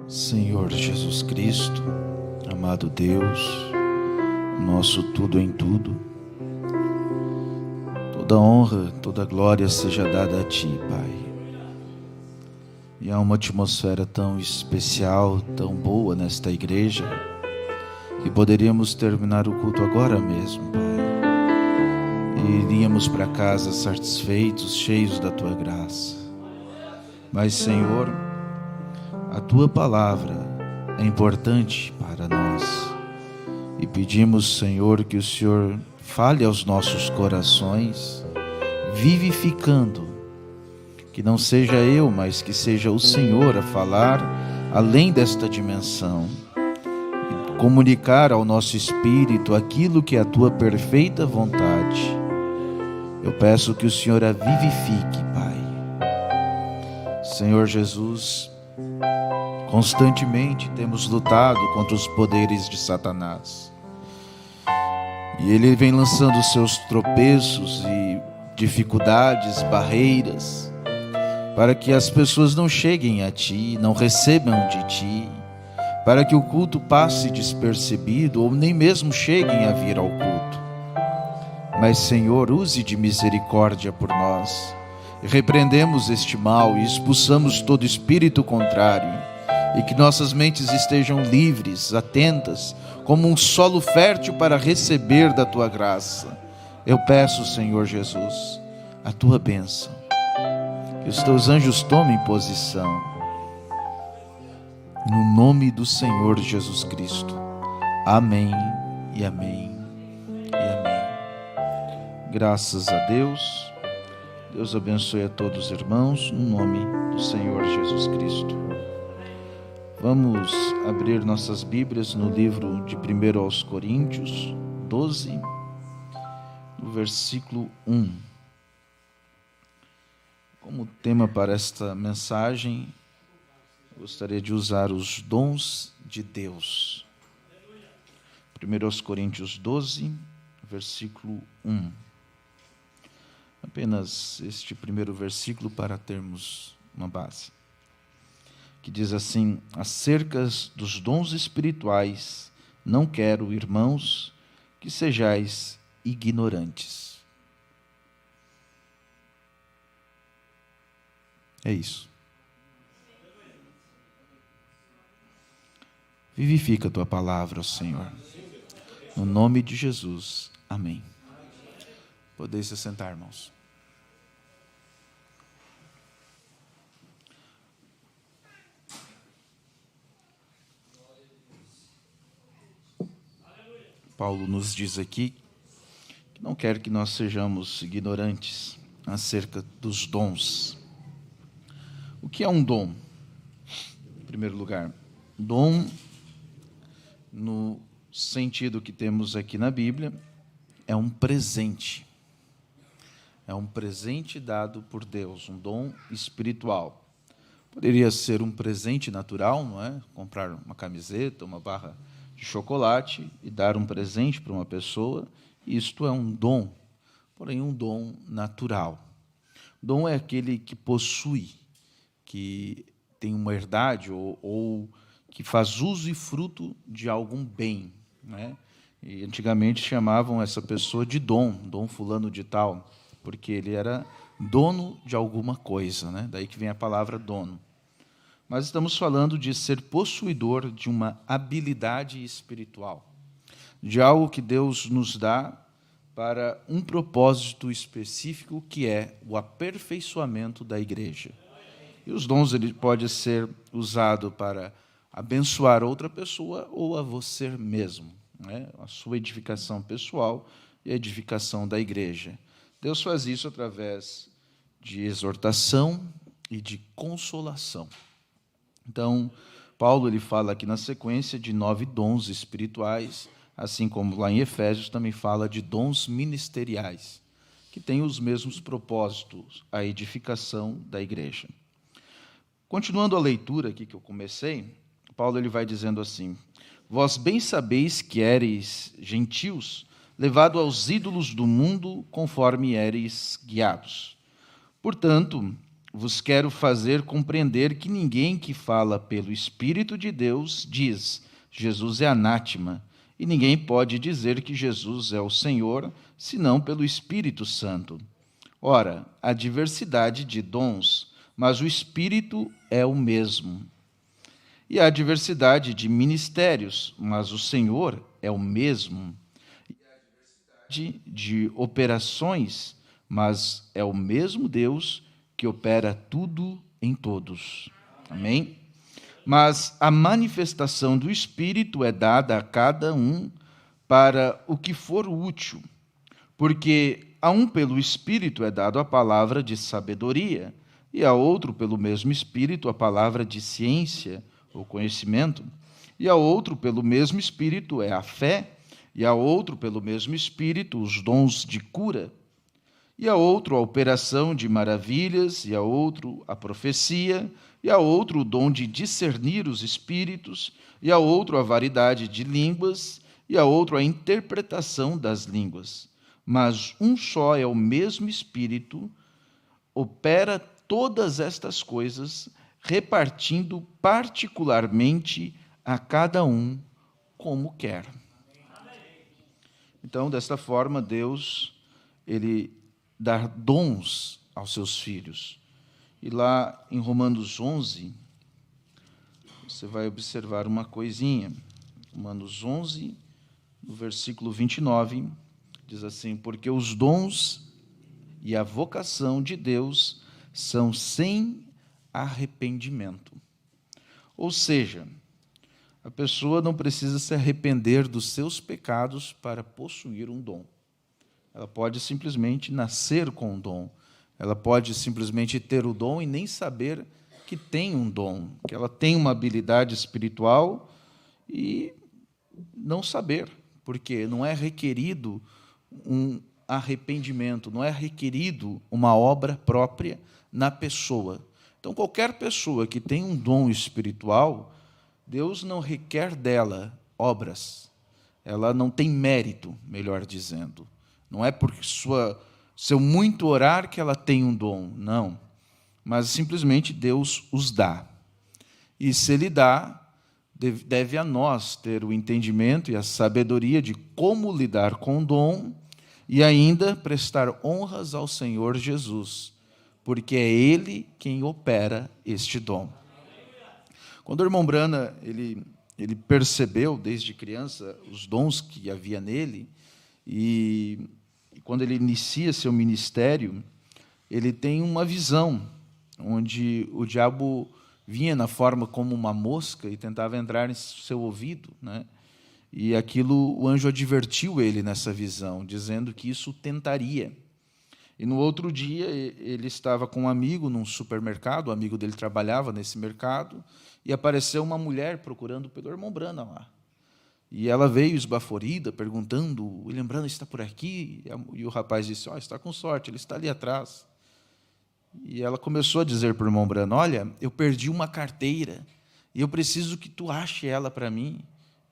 Senhor Jesus Cristo, amado Deus, nosso tudo em tudo, toda honra, toda glória seja dada a Ti, Pai. E há uma atmosfera tão especial, tão boa nesta igreja, que poderíamos terminar o culto agora mesmo, Pai. E iríamos para casa satisfeitos, cheios da Tua graça. Mas, Senhor, a Tua palavra é importante para nós. E pedimos, Senhor, que o Senhor fale aos nossos corações, vivificando. Que não seja eu, mas que seja o Senhor a falar além desta dimensão. E comunicar ao nosso espírito aquilo que é a Tua perfeita vontade. Eu peço que o Senhor a vivifique, Pai. Senhor Jesus, constantemente temos lutado contra os poderes de Satanás. E ele vem lançando seus tropeços e dificuldades, barreiras, para que as pessoas não cheguem a Ti, não recebam de Ti, para que o culto passe despercebido ou nem mesmo cheguem a vir ao culto. Mas, Senhor, use de misericórdia por nós. Repreendemos este mal e expulsamos todo espírito contrário, e que nossas mentes estejam livres, atentas, como um solo fértil para receber da Tua graça. Eu peço, Senhor Jesus, a Tua bênção. Que os Teus anjos tomem posição. No nome do Senhor Jesus Cristo. Amém e amém e amém. Graças a Deus. Deus abençoe a todos os irmãos, no nome do Senhor Jesus Cristo. Vamos abrir nossas Bíblias no livro de 1 aos Coríntios 12, no versículo 1. Como tema para esta mensagem, gostaria de usar os dons de Deus. 1 aos Coríntios 12, versículo 1. Apenas este primeiro versículo para termos uma base. Que diz assim: acerca dos dons espirituais, não quero, irmãos, que sejais ignorantes. É isso. Vivifica a Tua palavra, ó Senhor. No nome de Jesus. Amém. Podeis se sentar, irmãos. Paulo nos diz aqui que não quer que nós sejamos ignorantes acerca dos dons. O que é um dom? Em primeiro lugar, dom, no sentido que temos aqui na Bíblia, é um presente. É um presente dado por Deus, um dom espiritual. Poderia ser um presente natural, não é? Comprar uma camiseta, uma barra de chocolate e dar um presente para uma pessoa. Isto é um dom, porém um dom natural. Dom é aquele que possui, que tem uma herdade ou que faz uso e fruto de algum bem, né? E antigamente chamavam essa pessoa de dom fulano de tal, porque ele era dono de alguma coisa, né? Daí que vem a palavra dono. Mas estamos falando de ser possuidor de uma habilidade espiritual, de algo que Deus nos dá para um propósito específico, que é o aperfeiçoamento da igreja. E os dons ele pode ser usado para abençoar outra pessoa ou a você mesmo, né? A sua edificação pessoal e a edificação da igreja. Deus faz isso através de exortação e de consolação. Então, Paulo ele fala aqui na sequência de 9 dons espirituais, assim como lá em Efésios também fala de dons ministeriais, que têm os mesmos propósitos, a edificação da igreja. Continuando a leitura aqui que eu comecei, Paulo ele vai dizendo assim: vós bem sabeis que éreis gentios, levado aos ídolos do mundo, conforme éreis guiados. Portanto, vos quero fazer compreender que ninguém que fala pelo Espírito de Deus diz: Jesus é anátema, e ninguém pode dizer que Jesus é o Senhor, senão pelo Espírito Santo. Ora, há diversidade de dons, mas o Espírito é o mesmo. E há diversidade de ministérios, mas o Senhor é o mesmo. E há diversidade de operações, mas é o mesmo Deus que opera tudo em todos. Amém? Mas a manifestação do Espírito é dada a cada um para o que for útil, porque a um pelo Espírito é dado a palavra de sabedoria, e a outro pelo mesmo Espírito a palavra de ciência ou conhecimento, e a outro pelo mesmo Espírito é a fé, e a outro pelo mesmo Espírito os dons de cura, e a outro a operação de maravilhas, e a outro a profecia, e a outro o dom de discernir os espíritos, e a outro a variedade de línguas, e a outro a interpretação das línguas. Mas um só é o mesmo Espírito, opera todas estas coisas, repartindo particularmente a cada um como quer. Então, desta forma, Deus, ele dar dons aos seus filhos. E lá em Romanos 11, você vai observar uma coisinha. Romanos 11, no versículo 29, diz assim: porque os dons e a vocação de Deus são sem arrependimento. Ou seja, a pessoa não precisa se arrepender dos seus pecados para possuir um dom. Ela pode simplesmente nascer com um dom. Ela pode simplesmente ter o dom e nem saber que tem um dom, que ela tem uma habilidade espiritual e não saber, porque não é requerido um arrependimento, não é requerido uma obra própria na pessoa. Então, qualquer pessoa que tem um dom espiritual, Deus não requer dela obras. Ela não tem mérito, melhor dizendo. Não é porque seu muito orar que ela tem um dom, não. Mas simplesmente Deus os dá. E se Ele dá, deve a nós ter o entendimento e a sabedoria de como lidar com o dom e ainda prestar honras ao Senhor Jesus, porque é Ele quem opera este dom. Quando o irmão Brana, ele percebeu desde criança os dons que havia nele, e quando ele inicia seu ministério, ele tem uma visão, onde o diabo vinha na forma como uma mosca e tentava entrar em seu ouvido, né? E aquilo, o anjo advertiu ele nessa visão, dizendo que isso tentaria. E no outro dia, ele estava com um amigo num supermercado, o amigo dele trabalhava nesse mercado, e apareceu uma mulher procurando pelo irmão Brana lá. E ela veio esbaforida, perguntando: o William Brana está por aqui? E o rapaz disse: está com sorte, ele está ali atrás. E ela começou a dizer para o irmão Brana: olha, eu perdi uma carteira, e eu preciso que tu ache ela para mim.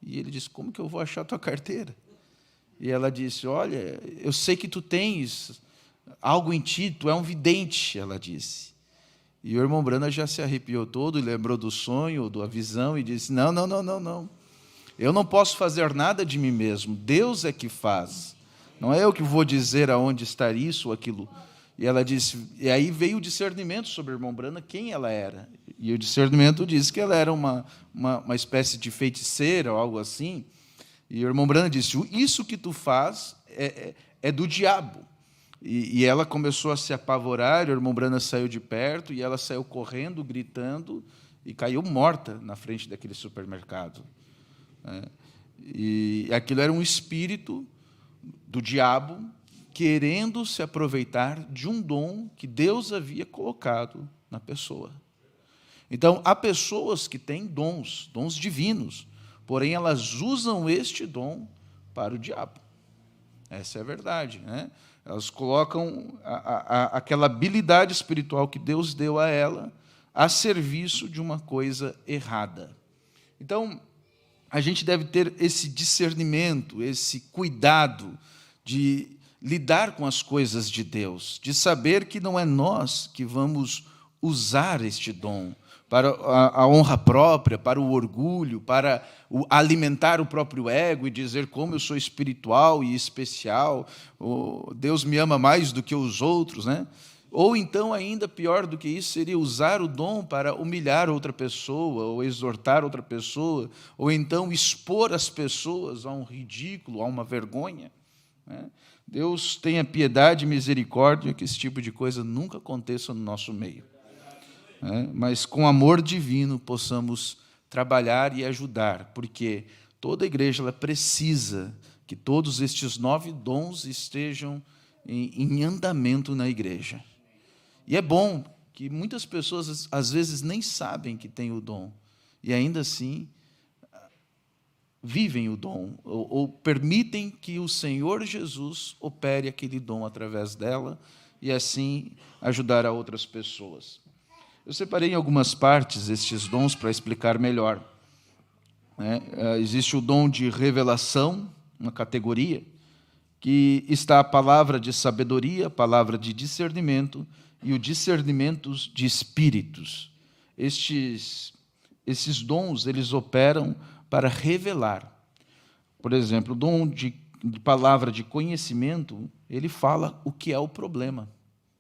E ele disse: como que eu vou achar a tua carteira? E ela disse: olha, eu sei que tu tens algo em ti, tu é um vidente, ela disse. E o irmão Brana já se arrepiou todo e lembrou do sonho, da visão, e disse: não. Eu não posso fazer nada de mim mesmo, Deus é que faz. Não é eu que vou dizer aonde está isso ou aquilo. E ela disse, e aí veio o discernimento sobre a irmã Brana, quem ela era. E o discernimento disse que ela era uma espécie de feiticeira ou algo assim. E o irmão Brana disse: isso que tu faz é do diabo. E ela começou a se apavorar, o irmão Brana saiu de perto, e ela saiu correndo, gritando, e caiu morta na frente daquele supermercado. E aquilo era um espírito do diabo querendo se aproveitar de um dom que Deus havia colocado na pessoa. Então, há pessoas que têm dons divinos, porém elas usam este dom para o diabo. Essa é a verdade, né? Elas colocam aquela habilidade espiritual que Deus deu a ela a serviço de uma coisa errada. Então, a gente deve ter esse discernimento, esse cuidado de lidar com as coisas de Deus, de saber que não é nós que vamos usar este dom para a honra própria, para o orgulho, para alimentar o próprio ego e dizer como eu sou espiritual e especial, Deus me ama mais do que os outros, né? Ou então, ainda pior do que isso, seria usar o dom para humilhar outra pessoa, ou exortar outra pessoa, ou então expor as pessoas a um ridículo, a uma vergonha, né? Deus tenha piedade e misericórdia que esse tipo de coisa nunca aconteça no nosso meio, né? Mas com amor divino possamos trabalhar e ajudar, porque toda igreja ela precisa que todos estes 9 dons estejam em andamento na igreja. E é bom que muitas pessoas, às vezes, nem sabem que têm o dom, e ainda assim vivem o dom, ou permitem que o Senhor Jesus opere aquele dom através dela, e assim ajudar a outras pessoas. Eu separei em algumas partes estes dons para explicar melhor, né? Existe o dom de revelação, uma categoria, que está a palavra de sabedoria, a palavra de discernimento, e o discernimento de espíritos. Esses dons, eles operam para revelar. Por exemplo, o dom de palavra de conhecimento, ele fala o que é o problema,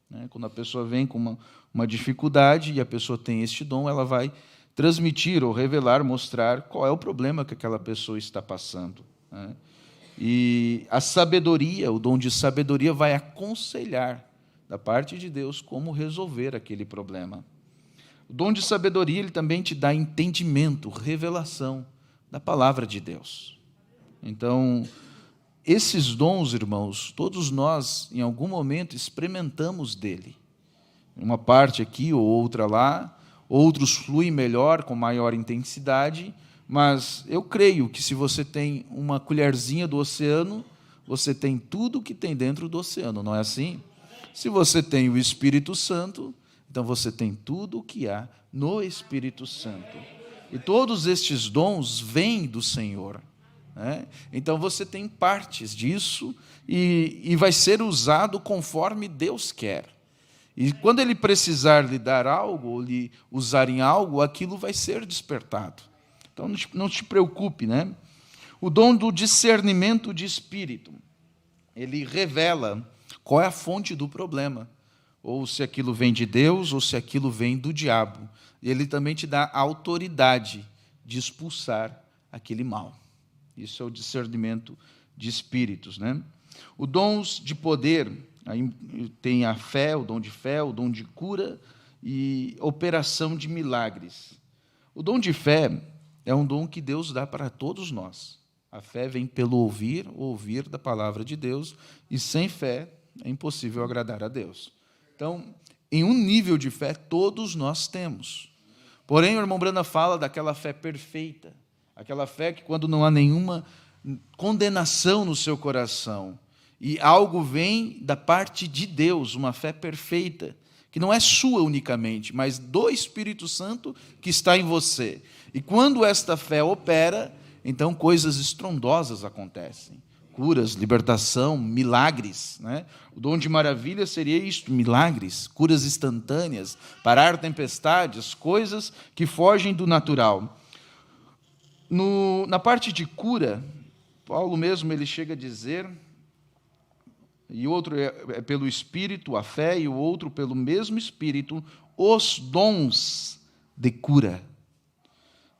né? Quando a pessoa vem com uma dificuldade e a pessoa tem este dom, ela vai transmitir ou revelar, mostrar qual é o problema que aquela pessoa está passando, né? E a sabedoria, o dom de sabedoria vai aconselhar da parte de Deus como resolver aquele problema. O dom de sabedoria, ele também te dá entendimento, revelação da palavra de Deus. Então, esses dons, irmãos, todos nós, em algum momento, experimentamos dele. Uma parte aqui ou outra lá, outros fluem melhor, com maior intensidade, mas eu creio que se você tem uma colherzinha do oceano, você tem tudo o que tem dentro do oceano, não é assim? Se você tem o Espírito Santo, então você tem tudo o que há no Espírito Santo. E todos estes dons vêm do Senhor, né? Então você tem partes disso e vai ser usado conforme Deus quer. E quando Ele precisar lhe dar algo, ou lhe usar em algo, aquilo vai ser despertado. Então não te preocupe, né? O dom do discernimento de espírito, ele revela qual é a fonte do problema, ou se aquilo vem de Deus, ou se aquilo vem do diabo. E ele também te dá a autoridade de expulsar aquele mal. Isso é o discernimento de espíritos, né? O dons de poder, aí tem a fé, o dom de cura e operação de milagres. O dom de fé é um dom que Deus dá para todos nós. A fé vem pelo ouvir da palavra de Deus, e sem fé é impossível agradar a Deus. Então, em um nível de fé, todos nós temos. Porém, o irmão Brana fala daquela fé perfeita, aquela fé que quando não há nenhuma condenação no seu coração, e algo vem da parte de Deus, uma fé perfeita, que não é sua unicamente, mas do Espírito Santo que está em você. E quando esta fé opera, então coisas estrondosas acontecem. Curas, libertação, milagres, né? O dom de maravilha seria isto, milagres, curas instantâneas, parar tempestades, coisas que fogem do natural. Na parte de cura, Paulo mesmo ele chega a dizer, e outro é pelo Espírito, a fé, e o outro pelo mesmo Espírito, os dons de cura.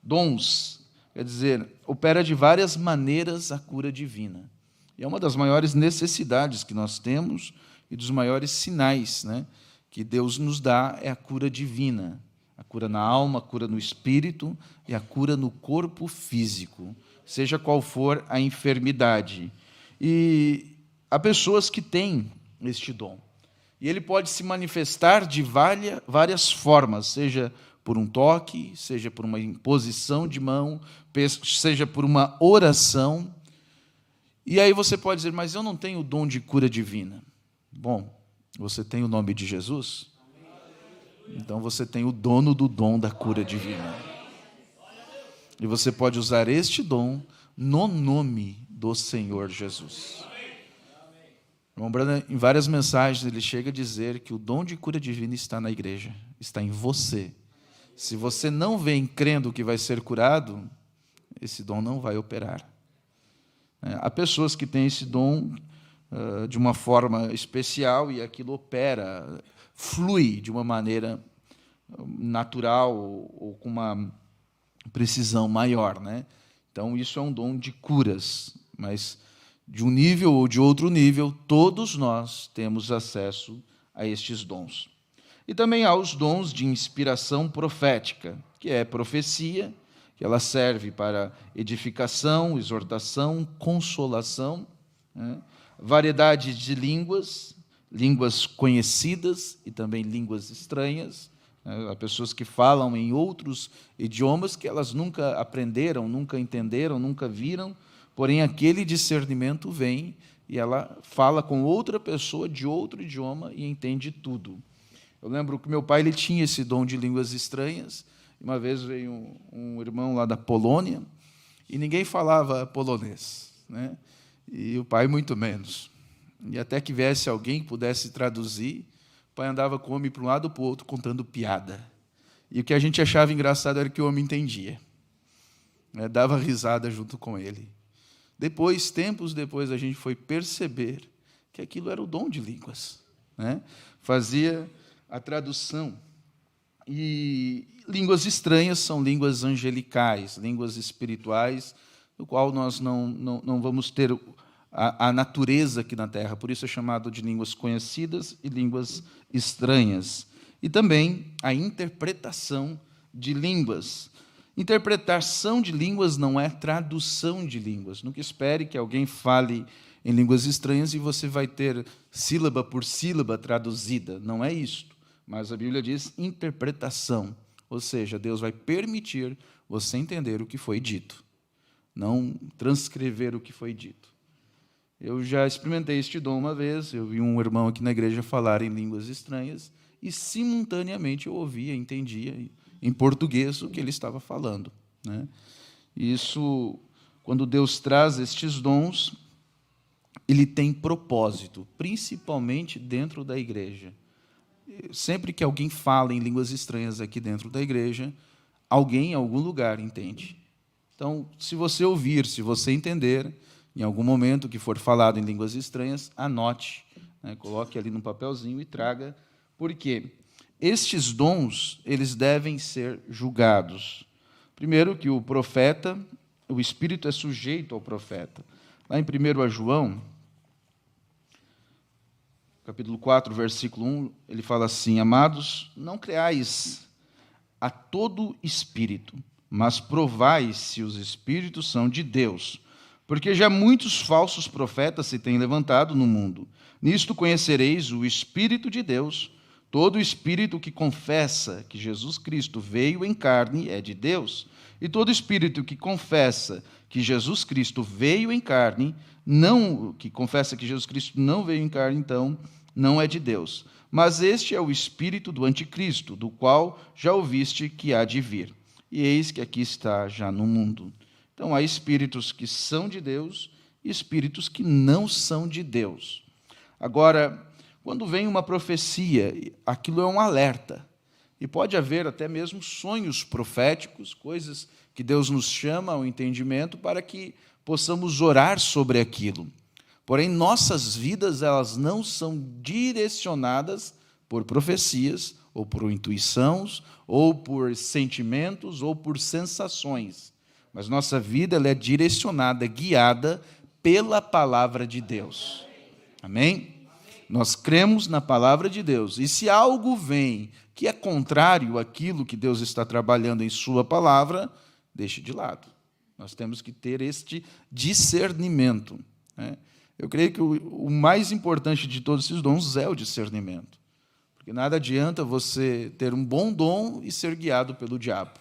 Dons, quer dizer, opera de várias maneiras a cura divina. E é uma das maiores necessidades que nós temos e dos maiores sinais, né, que Deus nos dá é a cura divina. A cura na alma, a cura no espírito e a cura no corpo físico, seja qual for a enfermidade. E há pessoas que têm este dom. E ele pode se manifestar de várias formas, seja por um toque, seja por uma imposição de mão, seja por uma oração. E aí você pode dizer, mas eu não tenho o dom de cura divina. Bom, você tem o nome de Jesus? Então você tem o dono do dom da cura divina. E você pode usar este dom no nome do Senhor Jesus. O irmão Branham, em várias mensagens, ele chega a dizer que o dom de cura divina está na igreja, está em você. Se você não vem crendo que vai ser curado, esse dom não vai operar. Há pessoas que têm esse dom de uma forma especial e aquilo opera, flui de uma maneira natural ou com uma precisão maior, né? Então, isso é um dom de curas, mas de um nível ou de outro nível, todos nós temos acesso a estes dons. E também há os dons de inspiração profética, que é profecia, que ela serve para edificação, exortação, consolação, né? Variedade de línguas, línguas conhecidas e também línguas estranhas. Há pessoas que falam em outros idiomas que elas nunca aprenderam, nunca entenderam, nunca viram, porém aquele discernimento vem e ela fala com outra pessoa de outro idioma e entende tudo. Eu lembro que meu pai ele tinha esse dom de línguas estranhas. Uma vez veio um irmão lá da Polônia e ninguém falava polonês, né? E o pai muito menos. E até que viesse alguém que pudesse traduzir, o pai andava com o homem para um lado e para o outro contando piada. E o que a gente achava engraçado era que o homem entendia, né? Dava risada junto com ele. Depois, tempos depois, a gente foi perceber que aquilo era o dom de línguas, né? Fazia a tradução. E línguas estranhas são línguas angelicais, línguas espirituais, do qual nós não vamos ter a natureza aqui na Terra. Por isso é chamado de línguas conhecidas e línguas estranhas. E também a interpretação de línguas. Interpretação de línguas não é tradução de línguas. Nunca espere que alguém fale em línguas estranhas e você vai ter sílaba por sílaba traduzida. Não é isto. Mas a Bíblia diz interpretação. Ou seja, Deus vai permitir você entender o que foi dito, não transcrever o que foi dito. Eu já experimentei este dom uma vez, eu vi um irmão aqui na igreja falar em línguas estranhas e, simultaneamente, eu ouvia, entendia em português o que ele estava falando, né? Isso, quando Deus traz estes dons, ele tem propósito, principalmente dentro da igreja. Sempre que alguém fala em línguas estranhas aqui dentro da igreja, alguém em algum lugar entende. Então, se você ouvir, se você entender, em algum momento que for falado em línguas estranhas, anote, né? Coloque ali num papelzinho e traga. Por quê? Estes dons, eles devem ser julgados. Primeiro, que o profeta, o Espírito é sujeito ao profeta. Lá em 1 João, capítulo 4, versículo 1, ele fala assim: amados, não creais a todo espírito, mas provai se os espíritos são de Deus, porque já muitos falsos profetas se têm levantado no mundo. Nisto conhecereis o Espírito de Deus. Todo espírito que confessa que Jesus Cristo veio em carne é de Deus, e todo espírito que confessa que Jesus Cristo veio em carne, que confessa que Jesus Cristo não veio em carne, então, não é de Deus. Mas este é o espírito do anticristo, do qual já ouviste que há de vir. E eis que aqui está já no mundo. Então, há espíritos que são de Deus e espíritos que não são de Deus. Agora, quando vem uma profecia, aquilo é um alerta. E pode haver até mesmo sonhos proféticos, coisas que Deus nos chama ao entendimento para que possamos orar sobre aquilo. Porém, nossas vidas, elas não são direcionadas por profecias, ou por intuições, ou por sentimentos, ou por sensações. Mas nossa vida ela é direcionada, guiada pela palavra de Deus. Amém? Nós cremos na palavra de Deus. E se algo vem que é contrário àquilo que Deus está trabalhando em sua palavra, deixe de lado. Nós temos que ter este discernimento, né? Eu creio que o mais importante de todos esses dons é o discernimento. Porque nada adianta você ter um bom dom e ser guiado pelo diabo,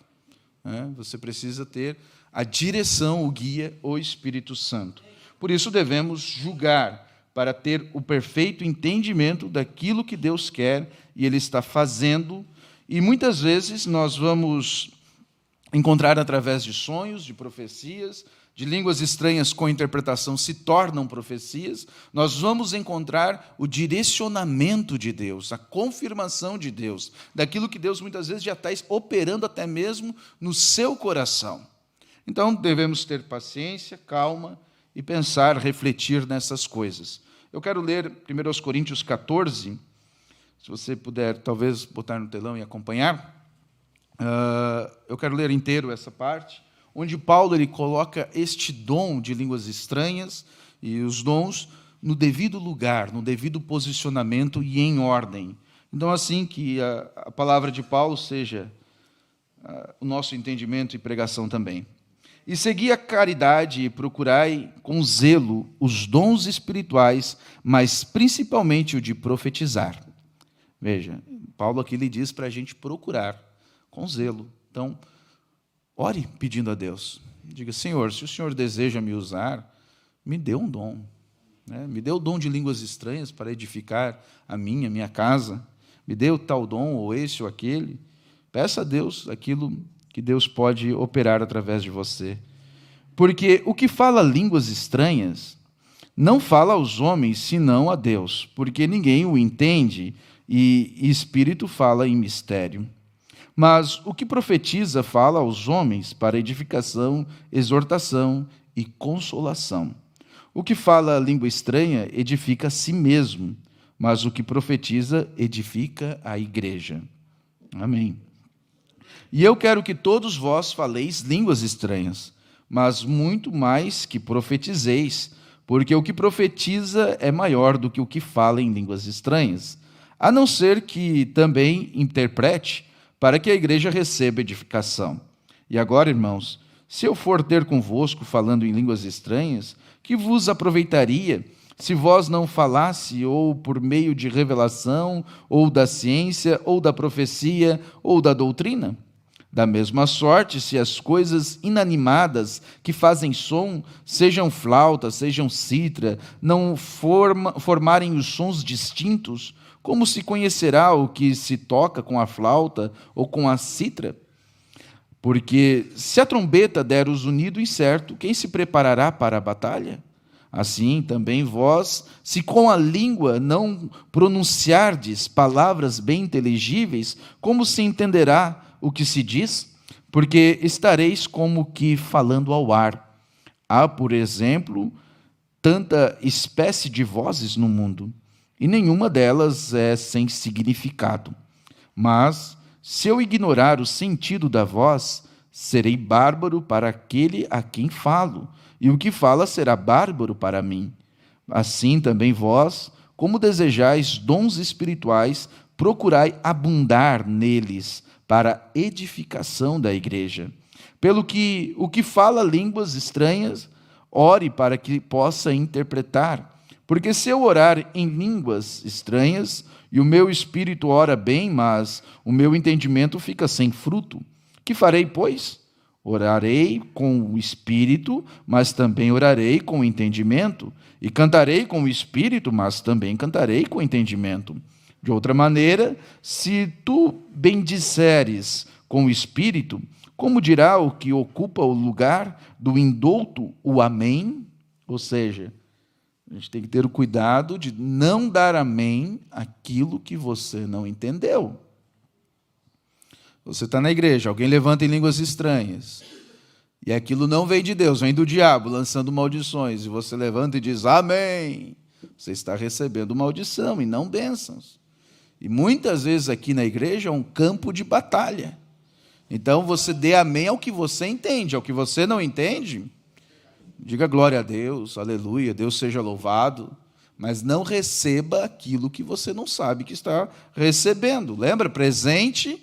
né? Você precisa ter a direção, o guia, o Espírito Santo. Por isso devemos julgar, para ter o perfeito entendimento daquilo que Deus quer e Ele está fazendo. E muitas vezes nós vamos encontrar através de sonhos, de profecias, de línguas estranhas com interpretação se tornam profecias, nós vamos encontrar o direcionamento de Deus, a confirmação de Deus, daquilo que Deus muitas vezes já está operando até mesmo no seu coração. Então, devemos ter paciência, calma e pensar, refletir nessas coisas. Eu quero ler 1 Coríntios 14, se você puder talvez botar no telão e acompanhar. Eu quero ler inteiro essa parte, onde Paulo ele coloca este dom de línguas estranhas e os dons no devido lugar, no devido posicionamento e em ordem. Então, assim que a palavra de Paulo seja o nosso entendimento e pregação também. E segui a caridade e procurai com zelo os dons espirituais, mas principalmente o de profetizar. Veja, Paulo aqui lhe diz para a gente procurar com zelo. Então, ore pedindo a Deus. Diga, Senhor, se o Senhor deseja me usar, me dê um dom. Me dê o dom de línguas estranhas para edificar a minha casa. Me dê o tal dom, ou esse ou aquele. Peça a Deus aquilo que Deus pode operar através de você. Porque o que fala línguas estranhas não fala aos homens, senão a Deus, porque ninguém o entende e Espírito fala em mistério. Mas o que profetiza fala aos homens para edificação, exortação e consolação. O que fala a língua estranha edifica a si mesmo, mas o que profetiza edifica a igreja. Amém. E eu quero que todos vós faleis línguas estranhas, mas muito mais que profetizeis, porque o que profetiza é maior do que o que fala em línguas estranhas, a não ser que também interprete, para que a igreja receba edificação. E agora, irmãos, se eu for ter convosco falando em línguas estranhas, que vos aproveitaria se vós não falasse ou por meio de revelação, ou da ciência, ou da profecia, ou da doutrina? Da mesma sorte, se as coisas inanimadas que fazem som, sejam flauta, sejam cítara, não formarem os sons distintos, como se conhecerá o que se toca com a flauta ou com a cítara? Porque se a trombeta der os unidos incerto, quem se preparará para a batalha? Assim também vós, se com a língua não pronunciardes palavras bem inteligíveis, como se entenderá o que se diz? Porque estareis como que falando ao ar. Há, por exemplo, tanta espécie de vozes no mundo, e nenhuma delas é sem significado. Mas, se eu ignorar o sentido da voz, serei bárbaro para aquele a quem falo, e o que fala será bárbaro para mim. Assim também vós, como desejais dons espirituais, procurai abundar neles, para a edificação da igreja. Pelo que o que fala línguas estranhas, ore para que possa interpretar. Porque se eu orar em línguas estranhas, e o meu espírito ora bem, mas o meu entendimento fica sem fruto, que farei, pois? Orarei com o espírito, mas também orarei com o entendimento, e cantarei com o espírito, mas também cantarei com o entendimento. De outra maneira, se tu bendisseres com o espírito, como dirá o que ocupa o lugar do indouto o amém? Ou seja, a gente tem que ter o cuidado de não dar amém àquilo que você não entendeu. Você está na igreja, alguém levanta em línguas estranhas, e aquilo não vem de Deus, vem do diabo, lançando maldições, e você levanta e diz amém. Você está recebendo maldição e não bênçãos. E muitas vezes aqui na igreja é um campo de batalha. Então você dê amém ao que você entende, ao que você não entende, diga glória a Deus, aleluia, Deus seja louvado, mas não receba aquilo que você não sabe que está recebendo. Lembra, presente,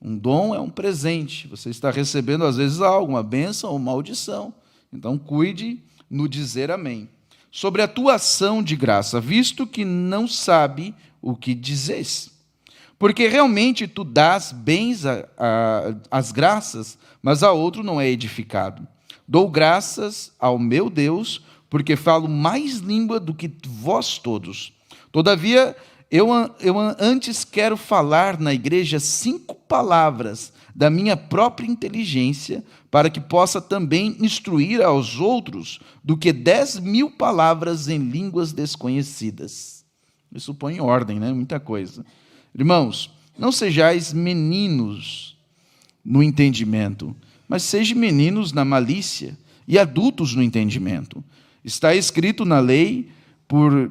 um dom é um presente, você está recebendo às vezes algo, uma bênção ou maldição. Então cuide no dizer amém. Sobre a tua ação de graça, visto que não sabe o que dizes. Porque realmente tu dás bens às graças, mas a outro não é edificado. Dou graças ao meu Deus, porque falo mais língua do que vós todos. Todavia, Eu antes quero falar na igreja 5 palavras da minha própria inteligência, para que possa também instruir aos outros, do que 10.000 palavras em línguas desconhecidas. Isso põe em ordem, né? Muita coisa. Irmãos, não sejais meninos no entendimento, mas sejam meninos na malícia e adultos no entendimento. Está escrito na lei, por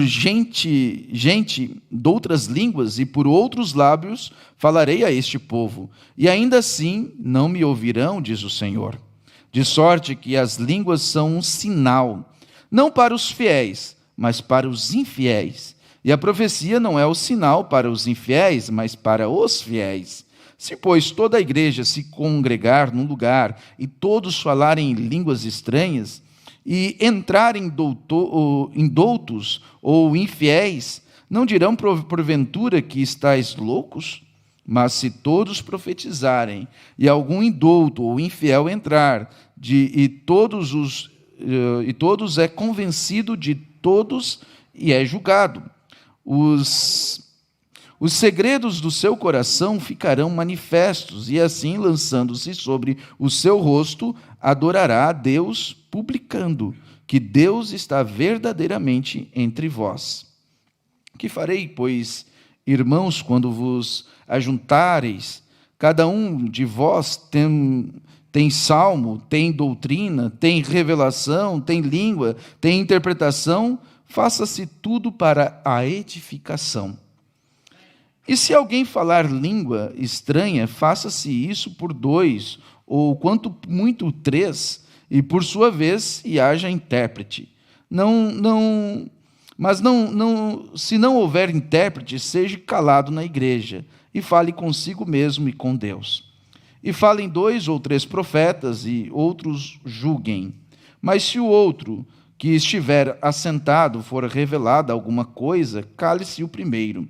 gente de outras línguas e por outros lábios falarei a este povo, e ainda assim não me ouvirão, diz o Senhor. De sorte que as línguas são um sinal, não para os fiéis, mas para os infiéis. E a profecia não é o sinal para os infiéis, mas para os fiéis. Se, pois, toda a igreja se congregar num lugar e todos falarem em línguas estranhas, e entrarem doutos ou infiéis, não dirão porventura que estáis loucos? Mas se todos profetizarem, e algum indouto ou infiel entrar, e todos é convencido de todos e é julgado, os segredos do seu coração ficarão manifestos, e assim, lançando-se sobre o seu rosto, adorará a Deus, publicando que Deus está verdadeiramente entre vós. Que farei, pois, irmãos, quando vos ajuntareis? Cada um de vós tem salmo, tem doutrina, tem revelação, tem língua, tem interpretação. Faça-se tudo para a edificação. E se alguém falar língua estranha, faça-se isso por 2, ou quanto muito 3, e por sua vez, e haja intérprete. Se não houver intérprete, seja calado na igreja, e fale consigo mesmo e com Deus. E falem 2 ou 3 profetas, e outros julguem. Mas se o outro que estiver assentado for revelada alguma coisa, cale-se o primeiro.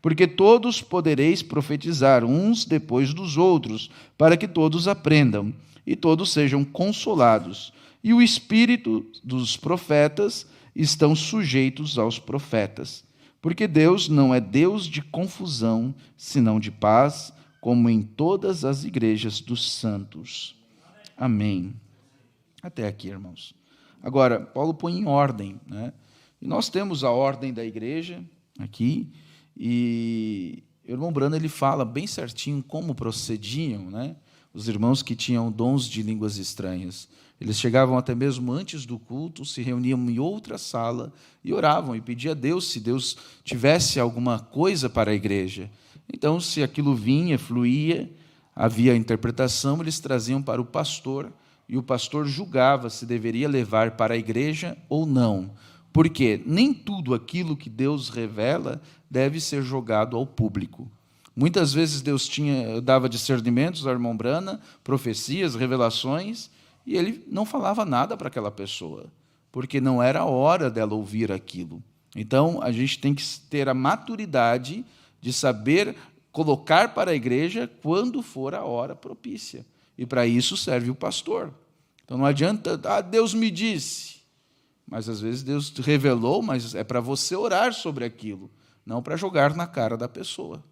Porque todos podereis profetizar uns depois dos outros, para que todos aprendam, e todos sejam consolados. E o espírito dos profetas estão sujeitos aos profetas. Porque Deus não é Deus de confusão, senão de paz, como em todas as igrejas dos santos. Amém. Até aqui, irmãos. Agora, Paulo põe em ordem, né? E nós temos a ordem da igreja aqui, e o irmão Brano ele fala bem certinho como procediam, né? Os irmãos que tinham dons de línguas estranhas. Eles chegavam até mesmo antes do culto, se reuniam em outra sala e oravam e pediam a Deus se Deus tivesse alguma coisa para a igreja. Então, se aquilo vinha, fluía, havia interpretação, eles traziam para o pastor, e o pastor julgava se deveria levar para a igreja ou não. Porque nem tudo aquilo que Deus revela deve ser jogado ao público. Muitas vezes Deus dava discernimentos ao irmão Brana, profecias, revelações, e ele não falava nada para aquela pessoa, porque não era a hora dela ouvir aquilo. Então, a gente tem que ter a maturidade de saber colocar para a igreja quando for a hora propícia. E para isso serve o pastor. Então, não adianta, Deus me disse. Mas, às vezes, Deus te revelou, mas é para você orar sobre aquilo, não para jogar na cara da pessoa.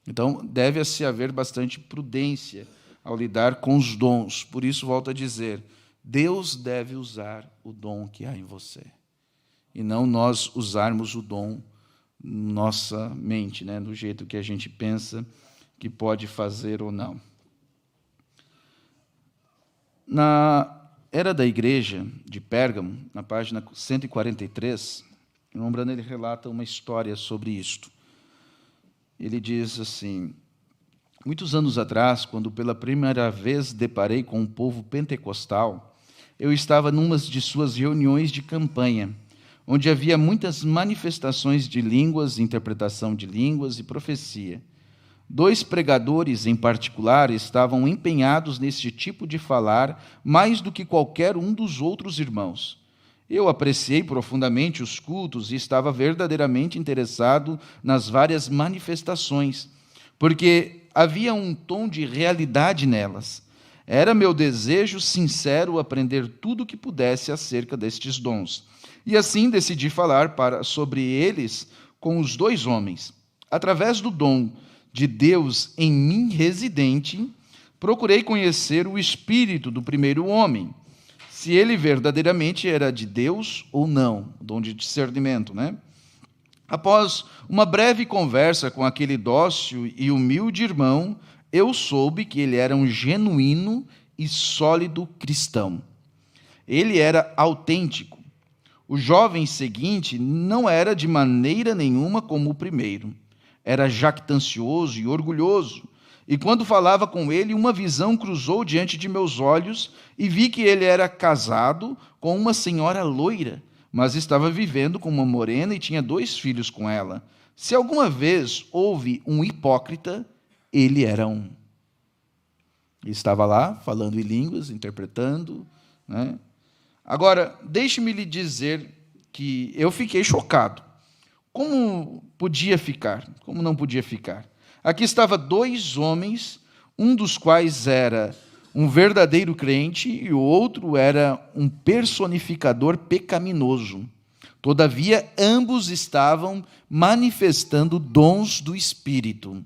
Então, deve-se haver bastante prudência ao lidar com os dons. Por isso, volto a dizer, Deus deve usar o dom que há em você. E não nós usarmos o dom na nossa mente, né, do jeito que a gente pensa que pode fazer ou não. Na era da igreja de Pérgamo, na página 143, o irmão Brano ele relata uma história sobre isto. Ele diz assim: muitos anos atrás, quando pela primeira vez deparei com um povo pentecostal, eu estava numa de suas reuniões de campanha, onde havia muitas manifestações de línguas, interpretação de línguas e profecia. 2 pregadores, em particular, estavam empenhados nesse tipo de falar mais do que qualquer um dos outros irmãos. Eu apreciei profundamente os cultos e estava verdadeiramente interessado nas várias manifestações, porque havia um tom de realidade nelas. Era meu desejo sincero aprender tudo o que pudesse acerca destes dons. E assim decidi falar sobre eles com os dois homens. Através do dom de Deus em mim residente, procurei conhecer o espírito do primeiro homem, se ele verdadeiramente era de Deus ou não, dom de discernimento, né? Após uma breve conversa com aquele dócil e humilde irmão, eu soube que ele era um genuíno e sólido cristão. Ele era autêntico. O jovem seguinte não era de maneira nenhuma como o primeiro. Era jactancioso e orgulhoso. E quando falava com ele, uma visão cruzou diante de meus olhos e vi que ele era casado com uma senhora loira, mas estava vivendo com uma morena e tinha 2 filhos com ela. Se alguma vez houve um hipócrita, ele era um. Ele estava lá, falando em línguas, interpretando, né? Agora, deixe-me lhe dizer que eu fiquei chocado. Como podia ficar? Como não podia ficar? Aqui estavam 2 homens, um dos quais era um verdadeiro crente e o outro era um personificador pecaminoso. Todavia, ambos estavam manifestando dons do Espírito.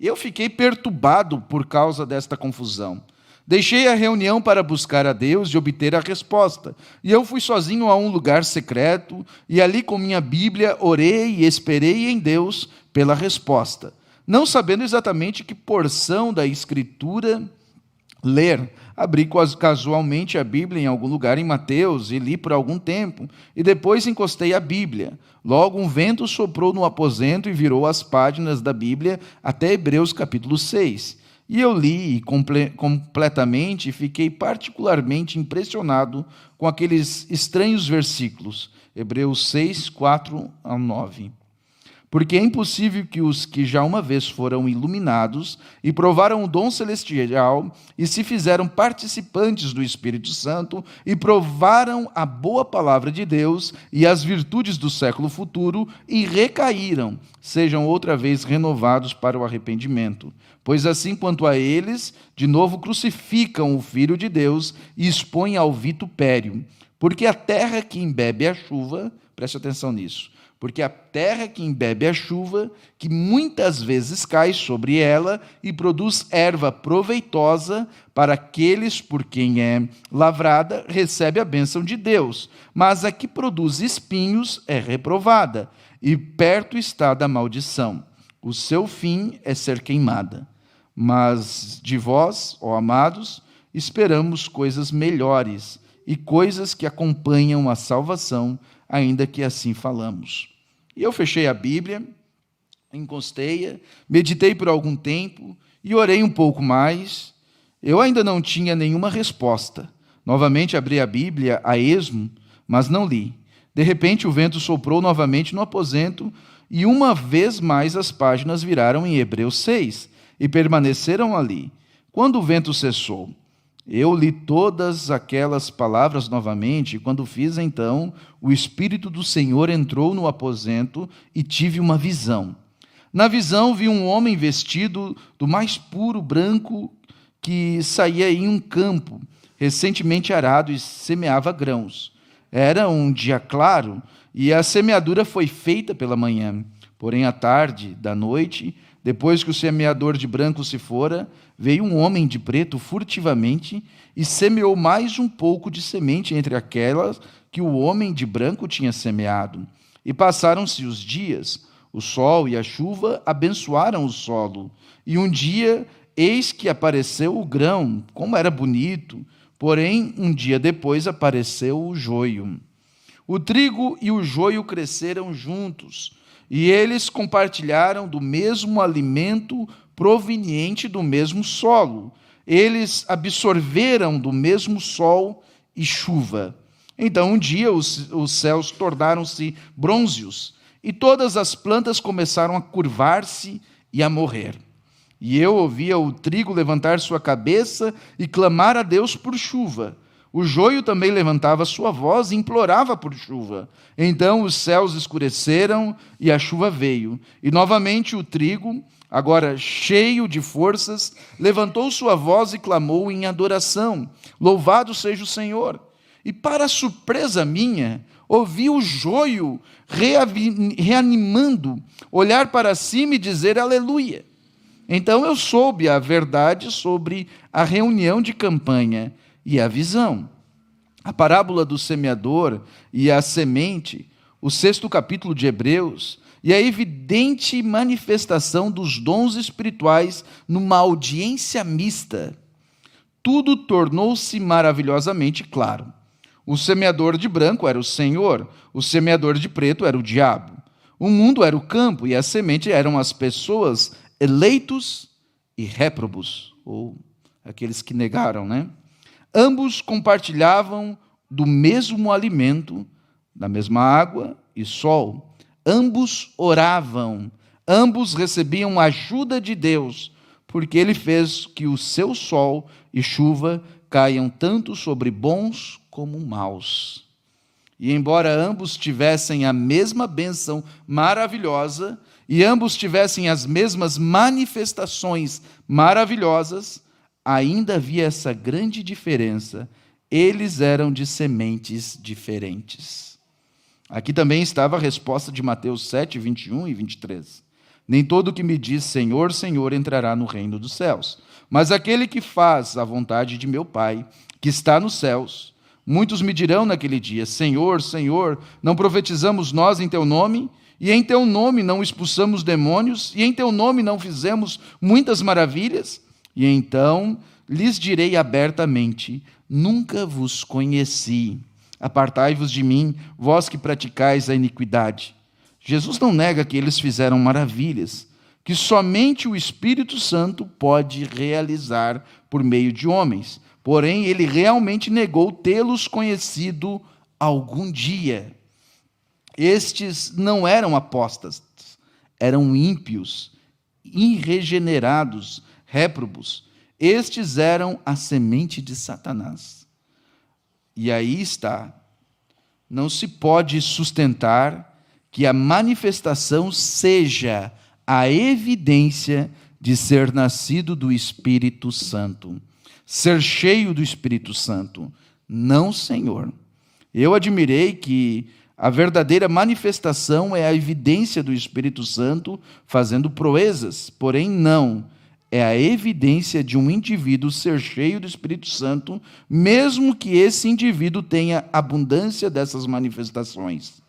Eu fiquei perturbado por causa desta confusão. Deixei a reunião para buscar a Deus e obter a resposta. E eu fui sozinho a um lugar secreto, e ali com minha Bíblia orei e esperei em Deus pela resposta. Não sabendo exatamente que porção da Escritura ler, abri casualmente a Bíblia em algum lugar em Mateus e li por algum tempo, e depois encostei a Bíblia. Logo um vento soprou no aposento e virou as páginas da Bíblia até Hebreus capítulo 6. E eu li completamente e fiquei particularmente impressionado com aqueles estranhos versículos. Hebreus 6, 4 a 9. Porque é impossível que os que já uma vez foram iluminados e provaram o dom celestial e se fizeram participantes do Espírito Santo e provaram a boa palavra de Deus e as virtudes do século futuro e recaíram, sejam outra vez renovados para o arrependimento. Pois assim quanto a eles, de novo crucificam o Filho de Deus e expõem ao vitupério. Porque a terra que embebe a chuva, preste atenção nisso, porque a terra que embebe a chuva, que muitas vezes cai sobre ela e produz erva proveitosa para aqueles por quem é lavrada, recebe a bênção de Deus. Mas a que produz espinhos é reprovada, e perto está da maldição. O seu fim é ser queimada. Mas de vós, ó amados, esperamos coisas melhores e coisas que acompanham a salvação, ainda que assim falamos. E eu fechei a Bíblia, encostei-a, meditei por algum tempo e orei um pouco mais. Eu ainda não tinha nenhuma resposta. Novamente abri a Bíblia a esmo, mas não li. De repente o vento soprou novamente no aposento e uma vez mais as páginas viraram em Hebreus 6 e permaneceram ali. Quando o vento cessou, eu li todas aquelas palavras novamente, e quando fiz então, o Espírito do Senhor entrou no aposento e tive uma visão. Na visão vi um homem vestido do mais puro branco que saía em um campo, recentemente arado e semeava grãos. Era um dia claro e a semeadura foi feita pela manhã. Porém, à tarde da noite, depois que o semeador de branco se fora, veio um homem de preto furtivamente e semeou mais um pouco de semente entre aquelas que o homem de branco tinha semeado. E passaram-se os dias, o sol e a chuva abençoaram o solo. E um dia, eis que apareceu o grão, como era bonito, porém, um dia depois apareceu o joio. O trigo e o joio cresceram juntos, e eles compartilharam do mesmo alimento proveniente do mesmo solo. Eles absorveram do mesmo sol e chuva. Então, um dia, os céus tornaram-se brônzeos, e todas as plantas começaram a curvar-se e a morrer. E eu ouvia o trigo levantar sua cabeça e clamar a Deus por chuva. O joio também levantava sua voz e implorava por chuva. Então os céus escureceram e a chuva veio. E novamente o trigo, agora cheio de forças, levantou sua voz e clamou em adoração: Louvado seja o Senhor! e, para surpresa minha, ouvi o joio reanimando, olhar para cima e dizer aleluia. Então eu soube a verdade sobre a reunião de campanha e a visão. A parábola do semeador e a semente, o 6º capítulo de Hebreus, e a evidente manifestação dos dons espirituais numa audiência mista. Tudo tornou-se maravilhosamente claro. O semeador de branco era o Senhor, o semeador de preto era o diabo. O mundo era o campo e a semente eram as pessoas eleitos e réprobos, ou aqueles que negaram, né? Ambos compartilhavam do mesmo alimento, da mesma água e sol. Ambos oravam, ambos recebiam ajuda de Deus, porque Ele fez que o seu sol e chuva caiam tanto sobre bons como maus. E embora ambos tivessem a mesma bênção maravilhosa, e ambos tivessem as mesmas manifestações maravilhosas, ainda havia essa grande diferença: eles eram de sementes diferentes. Aqui também estava a resposta de Mateus 7, 21 e 23. Nem todo o que me diz Senhor, Senhor entrará no reino dos céus, mas aquele que faz a vontade de meu Pai, que está nos céus. Muitos me dirão naquele dia: Senhor, Senhor, não profetizamos nós em teu nome? E em teu nome não expulsamos demônios? E em teu nome não fizemos muitas maravilhas? E então lhes direi abertamente: nunca vos conheci. Apartai-vos de mim, vós que praticais a iniquidade. Jesus não nega que eles fizeram maravilhas, que somente o Espírito Santo pode realizar por meio de homens. Porém, ele realmente negou tê-los conhecido algum dia. Estes não eram apóstatas, eram ímpios, irregenerados, réprobos. Estes eram a semente de Satanás. E aí está. Não se pode sustentar que a manifestação seja a evidência de ser nascido do Espírito Santo, ser cheio do Espírito Santo. Não, Senhor. Eu admirei que a verdadeira manifestação é a evidência do Espírito Santo fazendo proezas, porém não. É a evidência de um indivíduo ser cheio do Espírito Santo, mesmo que esse indivíduo tenha abundância dessas manifestações.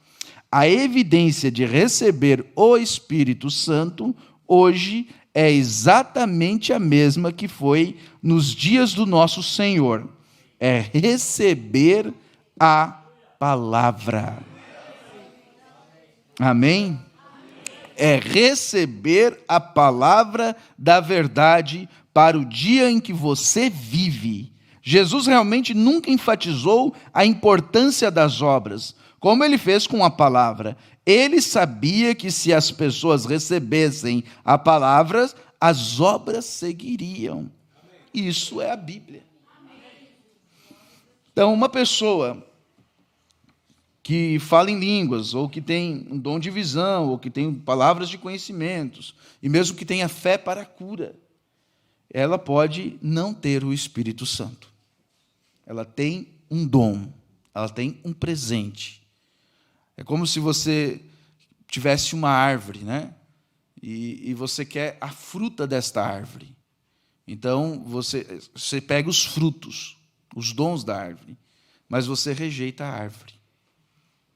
A evidência de receber o Espírito Santo hoje é exatamente a mesma que foi nos dias do nosso Senhor. É receber a palavra. Amém? É receber a palavra da verdade para o dia em que você vive. Jesus realmente nunca enfatizou a importância das obras, como ele fez com a palavra. Ele sabia que se as pessoas recebessem a palavra, as obras seguiriam. Isso é a Bíblia. Então, uma pessoa que fala em línguas, ou que tem um dom de visão, ou que tem palavras de conhecimentos, e mesmo que tenha fé para a cura, ela pode não ter o Espírito Santo. Ela tem um dom, ela tem um presente. É como se você tivesse uma árvore, né? E você quer a fruta desta árvore. Então, você pega os frutos, os dons da árvore, mas você rejeita a árvore.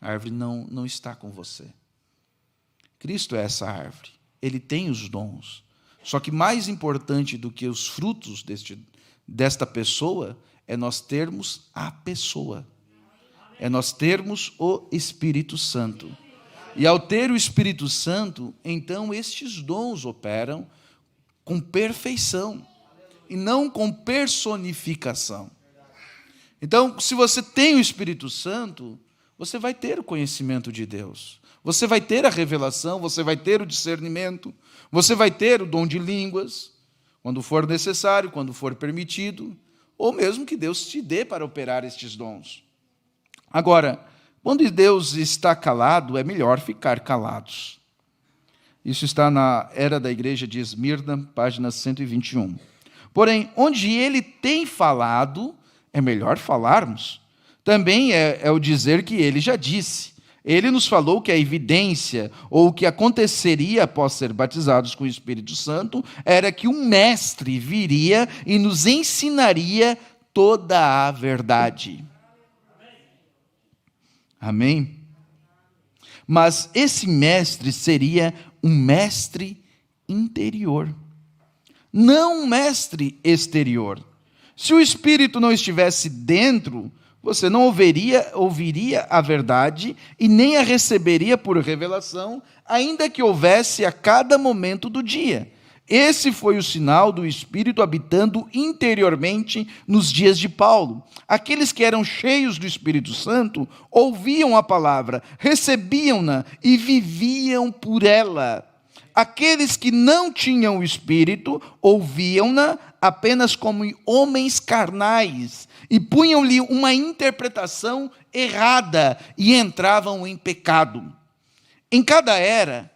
A árvore não está com você. Cristo é essa árvore. Ele tem os dons. Só que mais importante do que os frutos desta pessoa é nós termos a pessoa. É nós termos o Espírito Santo. E ao ter o Espírito Santo, então estes dons operam com perfeição e não com personificação. Então, se você tem o Espírito Santo, você vai ter o conhecimento de Deus. Você vai ter a revelação, você vai ter o discernimento, você vai ter o dom de línguas, quando for necessário, quando for permitido, ou mesmo que Deus te dê para operar estes dons. Agora, quando Deus está calado, é melhor ficar calados. Isso está na Era da Igreja de Esmirna, página 121. Porém, onde ele tem falado, é melhor falarmos. Também é o dizer que ele já disse. Ele nos falou que a evidência, ou o que aconteceria após ser batizados com o Espírito Santo, era que um mestre viria e nos ensinaria toda a verdade. Amém? Mas esse mestre seria um mestre interior, não um mestre exterior. Se o Espírito não estivesse dentro, você não ouviria a verdade e nem a receberia por revelação, ainda que houvesse a cada momento do dia. Esse foi o sinal do Espírito habitando interiormente nos dias de Paulo. Aqueles que eram cheios do Espírito Santo ouviam a palavra, recebiam-na e viviam por ela. Aqueles que não tinham o Espírito ouviam-na apenas como homens carnais e punham-lhe uma interpretação errada e entravam em pecado. Em cada era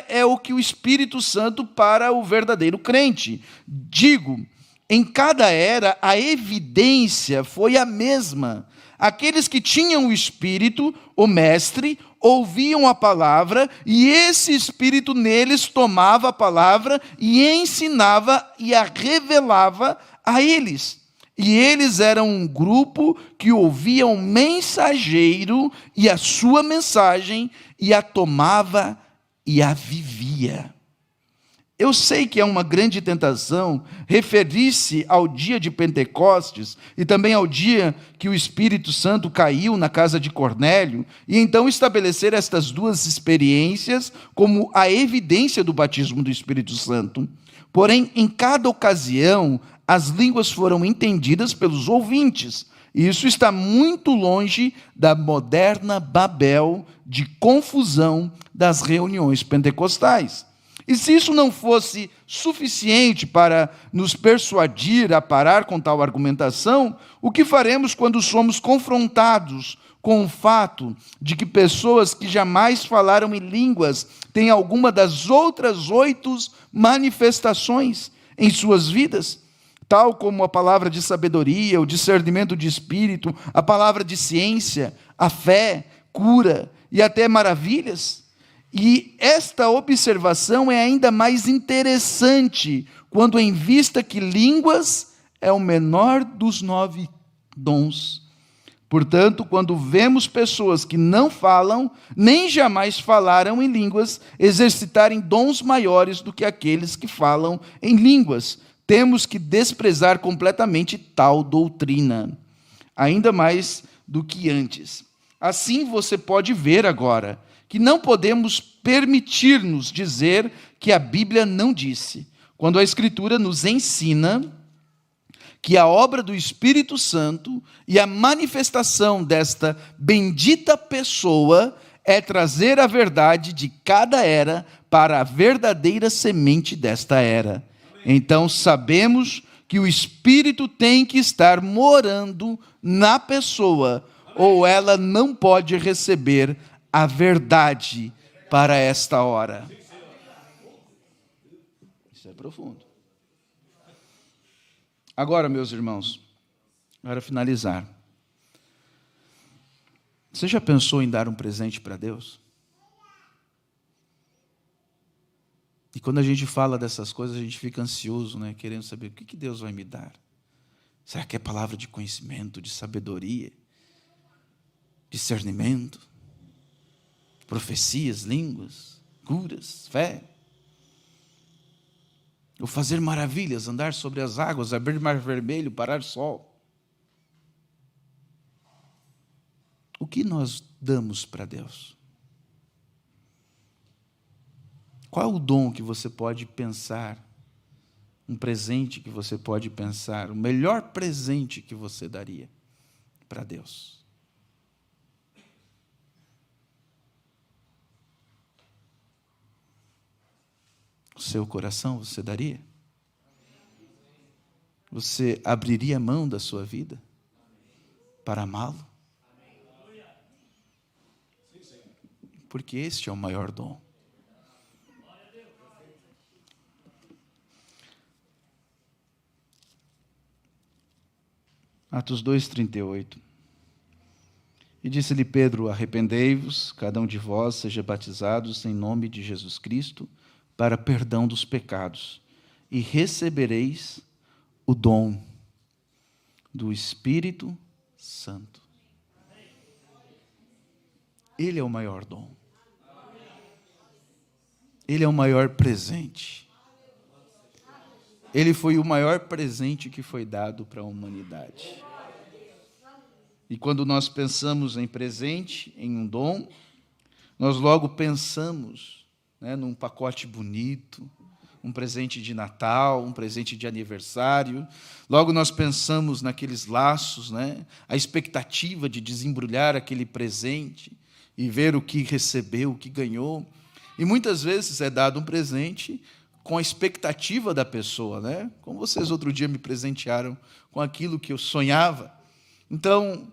é o que o Espírito Santo para o verdadeiro crente. Digo, em cada era a evidência foi a mesma. Aqueles que tinham o Espírito, o Mestre, ouviam a palavra, e esse Espírito neles tomava a palavra e ensinava e a revelava a eles. E eles eram um grupo que ouvia um mensageiro e a sua mensagem e a tomava e a vivia. Eu sei que é uma grande tentação referir-se ao dia de Pentecostes e também ao dia que o Espírito Santo caiu na casa de Cornélio, e então estabelecer estas duas experiências como a evidência do batismo do Espírito Santo. Porém, em cada ocasião, as línguas foram entendidas pelos ouvintes. E isso está muito longe da moderna Babel de confusão das reuniões pentecostais. E se isso não fosse suficiente para nos persuadir a parar com tal argumentação, o que faremos quando somos confrontados com o fato de que pessoas que jamais falaram em línguas têm alguma das outras 8 manifestações em suas vidas? Tal como a palavra de sabedoria, o discernimento de espírito, a palavra de ciência, a fé, cura e até maravilhas. E esta observação é ainda mais interessante quando em vista que línguas é o menor dos 9 dons. Portanto, quando vemos pessoas que não falam, nem jamais falaram em línguas, exercitarem dons maiores do que aqueles que falam em línguas, temos que desprezar completamente tal doutrina, ainda mais do que antes. Assim você pode ver agora que não podemos permitir-nos dizer que a Bíblia não disse, quando a Escritura nos ensina que a obra do Espírito Santo e a manifestação desta bendita pessoa é trazer a verdade de cada era para a verdadeira semente desta era. Então sabemos que o Espírito tem que estar morando na pessoa, ou ela não pode receber a verdade para esta hora. Isso é profundo. Agora, meus irmãos, para finalizar, você já pensou em dar um presente para Deus? E quando a gente fala dessas coisas, a gente fica ansioso, né? Querendo saber o que Deus vai me dar. Será que é palavra de conhecimento, de sabedoria, discernimento, profecias, línguas, curas, fé? Ou fazer maravilhas, andar sobre as águas, abrir mar vermelho, parar sol? O que nós damos para Deus? Qual é o dom que você pode pensar? Um presente que você pode pensar? O melhor presente que você daria para Deus? O seu coração você daria? Você abriria mão da sua vida para amá-lo? Porque este é o maior dom. Atos 2:38. E disse-lhe Pedro: arrependei-vos, cada um de vós seja batizados em nome de Jesus Cristo, para perdão dos pecados, e recebereis o dom do Espírito Santo. Ele é o maior dom. Ele é o maior presente. Ele foi o maior presente que foi dado para a humanidade. E quando nós pensamos em presente, em um dom, nós logo pensamos, num pacote bonito, um presente de Natal, um presente de aniversário. Logo nós pensamos naqueles laços, a expectativa de desembrulhar aquele presente e ver o que recebeu, o que ganhou. E muitas vezes é dado um presente com a expectativa da pessoa, Como vocês outro dia me presentearam com aquilo que eu sonhava. Então,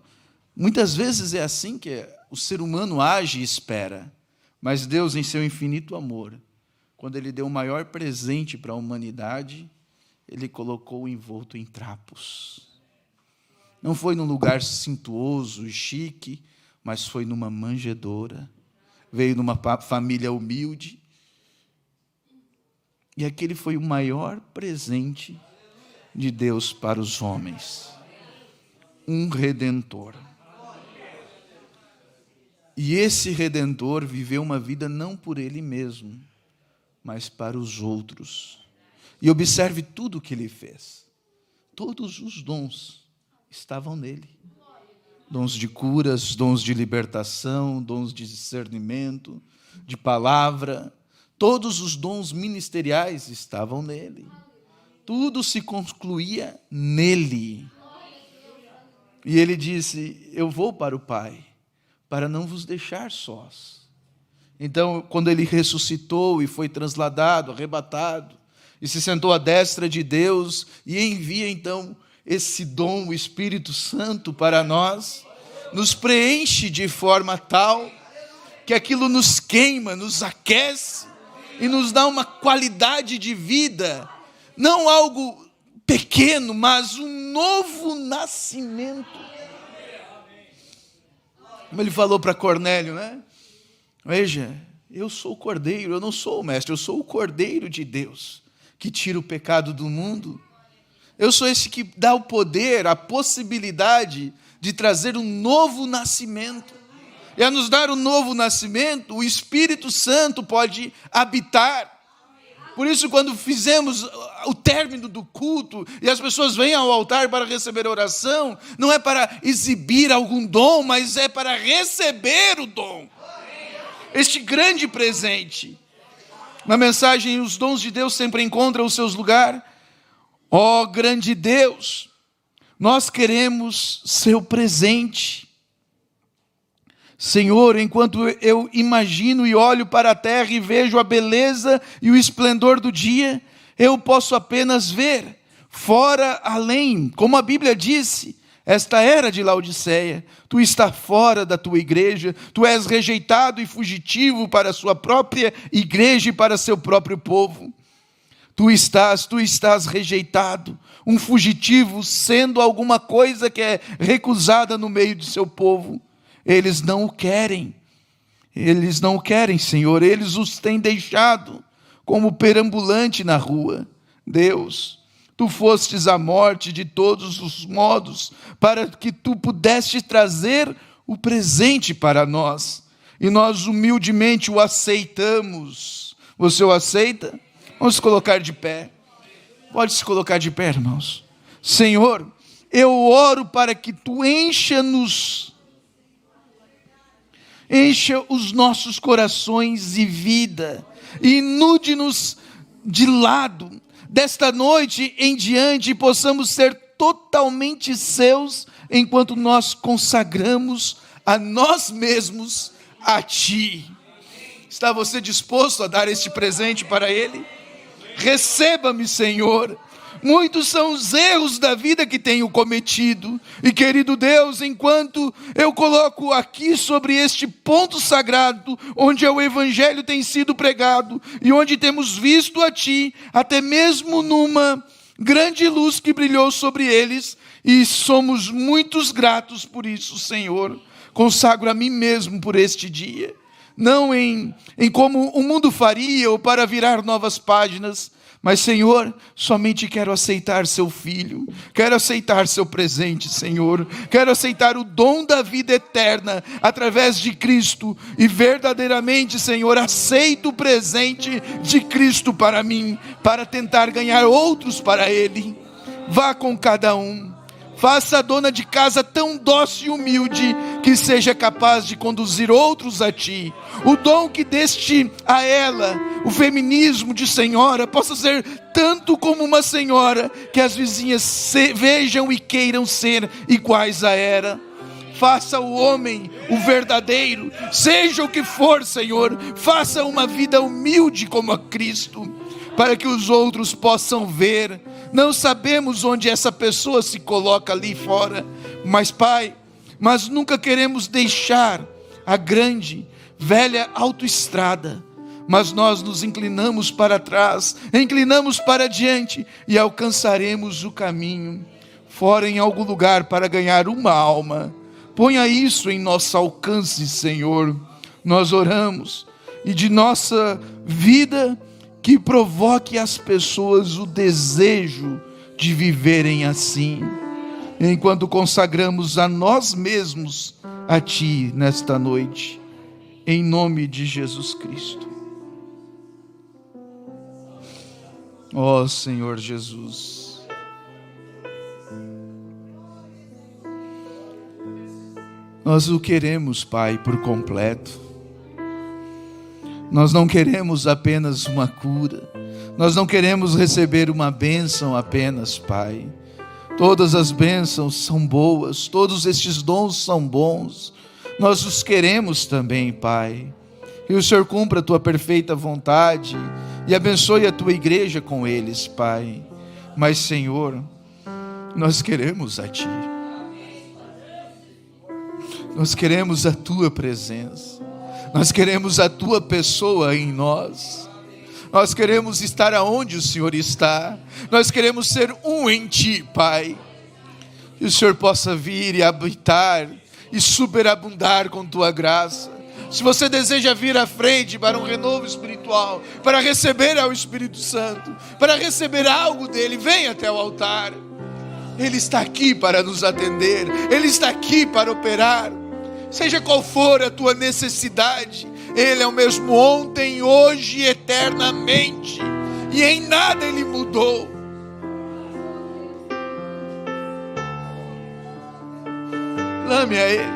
muitas vezes é assim que o ser humano age e espera. Mas Deus, em seu infinito amor, quando Ele deu o maior presente para a humanidade, Ele colocou o envolto em trapos. Não foi num lugar suntuoso e chique, mas foi numa manjedoura. Veio numa família humilde. E aquele foi o maior presente de Deus para os homens. Um Redentor. E esse Redentor viveu uma vida não por Ele mesmo, mas para os outros. E observe tudo o que Ele fez. Todos os dons estavam nele. Dons de curas, dons de libertação, dons de discernimento, de palavra. Todos os dons ministeriais estavam nele. Tudo se concluía nele. E Ele disse: eu vou para o Pai, para não vos deixar sós. Então, quando Ele ressuscitou e foi trasladado, arrebatado, e se sentou à destra de Deus, e envia então esse dom, o Espírito Santo, para nós, nos preenche de forma tal, que aquilo nos queima, nos aquece, e nos dá uma qualidade de vida, não algo pequeno, mas um novo nascimento. Como Ele falou para Cornélio, Veja, eu sou o Cordeiro, eu não sou o mestre, eu sou o Cordeiro de Deus, que tira o pecado do mundo. Eu sou esse que dá o poder, a possibilidade de trazer um novo nascimento. E a nos dar um novo nascimento, o Espírito Santo pode habitar. Por isso, quando fizemos o término do culto e as pessoas vêm ao altar para receber a oração, não é para exibir algum dom, mas é para receber o dom. Este grande presente. Na mensagem, os dons de Deus sempre encontram os seus lugares. Ó grande Deus, nós queremos seu presente. Senhor, enquanto eu imagino e olho para a terra e vejo a beleza e o esplendor do dia, eu posso apenas ver, fora, além, como a Bíblia disse, esta era de Laodiceia, tu estás fora da tua igreja, tu és rejeitado e fugitivo para a sua própria igreja e para seu próprio povo. Tu estás rejeitado, um fugitivo, sendo alguma coisa que é recusada no meio de seu povo. Eles não o querem, Senhor, eles os têm deixado como perambulante na rua. Deus, tu fostes a morte de todos os modos, para que tu pudesses trazer o presente para nós, e nós humildemente o aceitamos. Você o aceita? Vamos se colocar de pé. Pode se colocar de pé, irmãos. Senhor, eu oro para que tu encha os nossos corações de vida, e inude-nos de lado, desta noite em diante, possamos ser totalmente seus, enquanto nós consagramos a nós mesmos a Ti. Está você disposto a dar este presente para Ele? Receba-me, Senhor. Muitos são os erros da vida que tenho cometido. E, querido Deus, enquanto eu coloco aqui sobre este ponto sagrado, onde o Evangelho tem sido pregado, e onde temos visto a Ti, até mesmo numa grande luz que brilhou sobre eles, e somos muitos gratos por isso, Senhor. consagro a mim mesmo por este dia, não em como o mundo faria ou para virar novas páginas, mas, Senhor, somente quero aceitar seu Filho, quero aceitar seu presente, Senhor, quero aceitar o dom da vida eterna através de Cristo, e verdadeiramente, Senhor, aceito o presente de Cristo para mim, para tentar ganhar outros para Ele. Vá com cada um. Faça a dona de casa tão dócil e humilde que seja capaz de conduzir outros a Ti. O dom que deste a ela, o feminismo de senhora, possa ser tanto como uma senhora, que as vizinhas vejam e queiram ser iguais a ela. Faça o homem, o verdadeiro, seja o que for, Senhor, faça uma vida humilde como a Cristo, para que os outros possam ver. Não sabemos onde essa pessoa se coloca ali fora, mas, Pai, mas nunca queremos deixar a grande, velha autoestrada, mas nós nos inclinamos para trás, inclinamos para diante e alcançaremos o caminho, fora em algum lugar para ganhar uma alma. Ponha isso em nosso alcance, Senhor. Nós oramos, e de nossa vida, que provoque às pessoas o desejo de viverem assim, enquanto consagramos a nós mesmos a Ti nesta noite, em nome de Jesus Cristo. Ó Senhor Jesus, nós o queremos, Pai, por completo. Nós não queremos apenas uma cura, nós não queremos receber uma bênção apenas, Pai. Todas as bênçãos são boas, todos estes dons são bons, nós os queremos também, Pai. E o Senhor cumpra a Tua perfeita vontade e abençoe a Tua igreja com eles, Pai. Mas, Senhor, nós queremos a Ti, nós queremos a Tua presença, nós queremos a Tua pessoa em nós. Nós queremos estar aonde o Senhor está. Nós queremos ser um em Ti, Pai. Que o Senhor possa vir e habitar e superabundar com Tua graça. Se você deseja vir à frente para um renovo espiritual, para receber ao Espírito Santo, para receber algo dEle, venha até o altar. Ele está aqui para nos atender. Ele está aqui para operar. Seja qual for a tua necessidade, Ele é o mesmo ontem, hoje e eternamente, e em nada Ele mudou. Clame a Ele,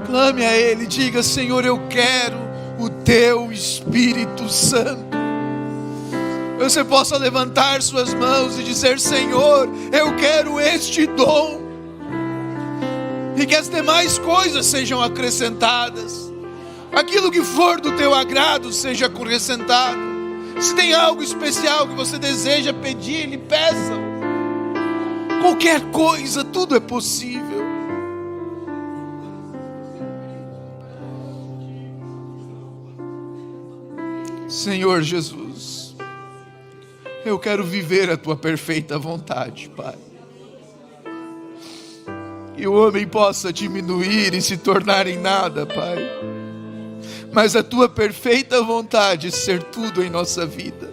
clame a Ele, diga: Senhor, eu quero o Teu Espírito Santo. Você possa levantar suas mãos e dizer: Senhor, eu quero este dom. E que as demais coisas sejam acrescentadas. Aquilo que for do Teu agrado seja acrescentado. Se tem algo especial que você deseja pedir, lhe peça. Qualquer coisa, tudo é possível. Senhor Jesus, eu quero viver a Tua perfeita vontade, Pai. Que o homem possa diminuir e se tornar em nada, Pai, mas a Tua perfeita vontade ser tudo em nossa vida.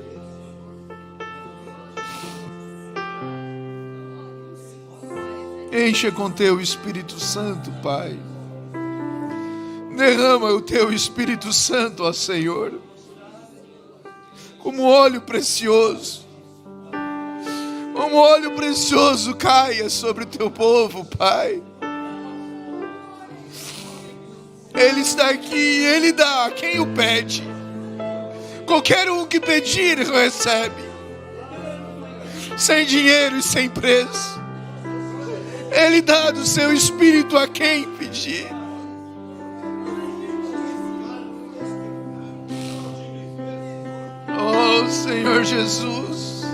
Encha com Teu Espírito Santo, Pai. Derrama o Teu Espírito Santo, ó Senhor, como óleo precioso. Um óleo precioso caia sobre o Teu povo, Pai. Ele está aqui, Ele dá a quem o pede. Qualquer um que pedir, recebe. Sem dinheiro e sem preço. Ele dá do Seu Espírito a quem pedir. Oh, Senhor Jesus,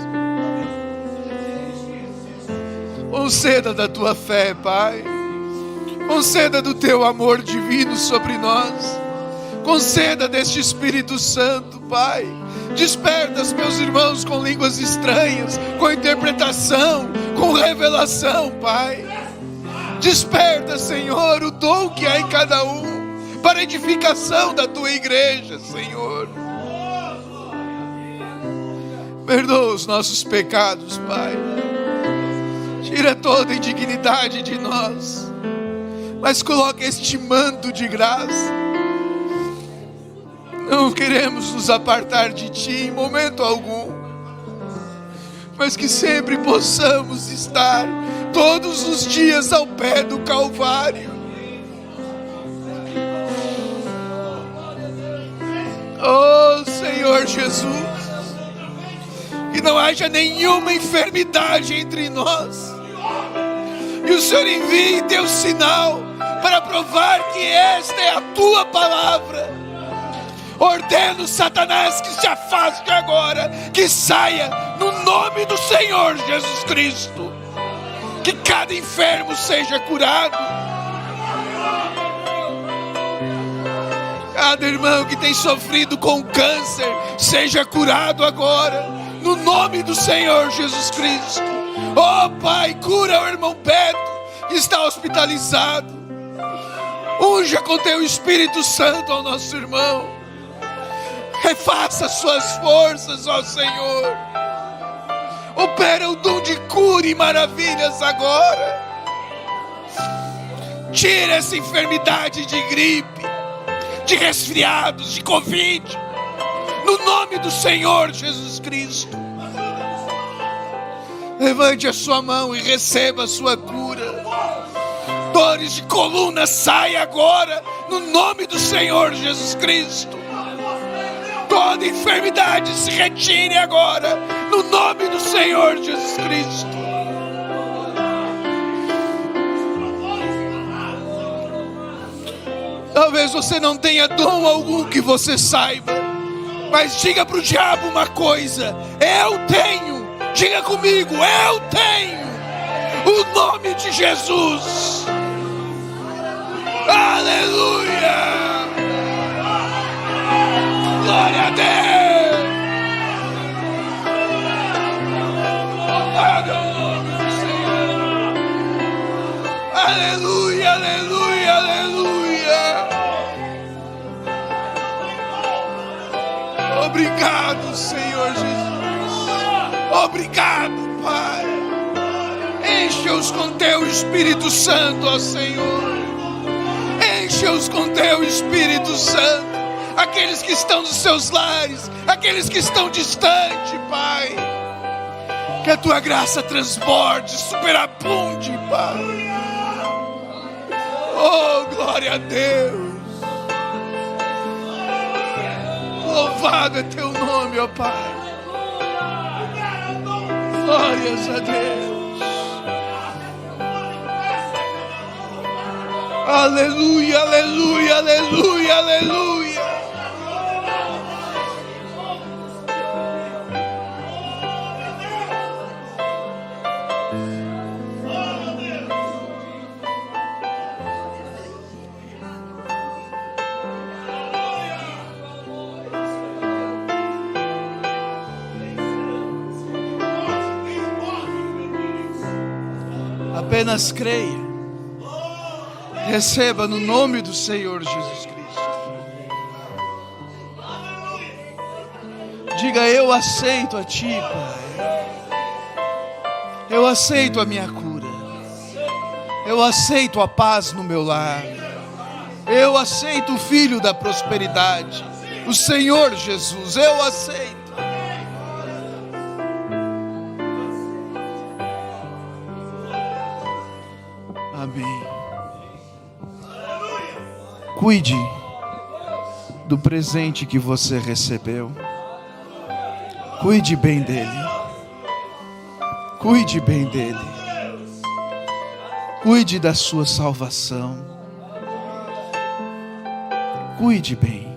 conceda da Tua fé, Pai. Conceda do Teu amor divino sobre nós. Conceda deste Espírito Santo, Pai. Desperta os meus irmãos com línguas estranhas, com interpretação, com revelação, Pai. Desperta, Senhor, o dom que há em cada um, para a edificação da tua igreja, Senhor. Perdoa os nossos pecados, Pai. Tira toda a indignidade de nós, mas coloca este manto de graça. Não queremos nos apartar de Ti em momento algum, mas que sempre possamos estar todos os dias ao pé do Calvário. Oh Senhor Jesus, que não haja nenhuma enfermidade entre nós, e o Senhor envie teu sinal para provar que esta é a tua palavra. Ordeno Satanás que se afaste agora, que saia no nome do Senhor Jesus Cristo. Que cada enfermo seja curado, cada irmão que tem sofrido com câncer seja curado agora, no nome do Senhor Jesus Cristo. Oh Pai, cura o irmão Beto que está hospitalizado. Unja com teu Espírito Santo ao nosso irmão. Refaça suas forças, ó Senhor. Opera o dom de cura e maravilhas agora. Tira essa enfermidade de gripe, de resfriados, de Covid, no nome do Senhor Jesus Cristo. Levante a sua mão e receba a sua cura. Dores de coluna, saia agora, no nome do Senhor Jesus Cristo. Toda enfermidade se retire agora, no nome do Senhor Jesus Cristo. Talvez você não tenha dom algum que você saiba, mas diga para o diabo uma coisa: eu tenho. Diga comigo: eu tenho o nome de Jesus. Aleluia. Glória a Deus. Louvado é o nome do Senhor. Aleluia, aleluia, aleluia. Obrigado, Senhor Jesus. Obrigado, Pai. Enche-os com teu Espírito Santo, ó Senhor. Enche-os com teu Espírito Santo. Aqueles que estão nos seus lares, aqueles que estão distantes, Pai. Que a tua graça transborde, superabunde, Pai. Oh, glória a Deus. Louvado é teu nome, ó Pai. Glórias a Deus. Aleluia, aleluia, aleluia, aleluia. Apenas creia, receba no nome do Senhor Jesus Cristo. Diga: eu aceito a Ti, Pai. Eu aceito a minha cura. Eu aceito a paz no meu lar. Eu aceito o Filho da prosperidade, o Senhor Jesus. Eu aceito. Amém. Cuide do presente que você recebeu. Cuide bem dele. Cuide bem dele. Cuide da sua salvação. Cuide bem.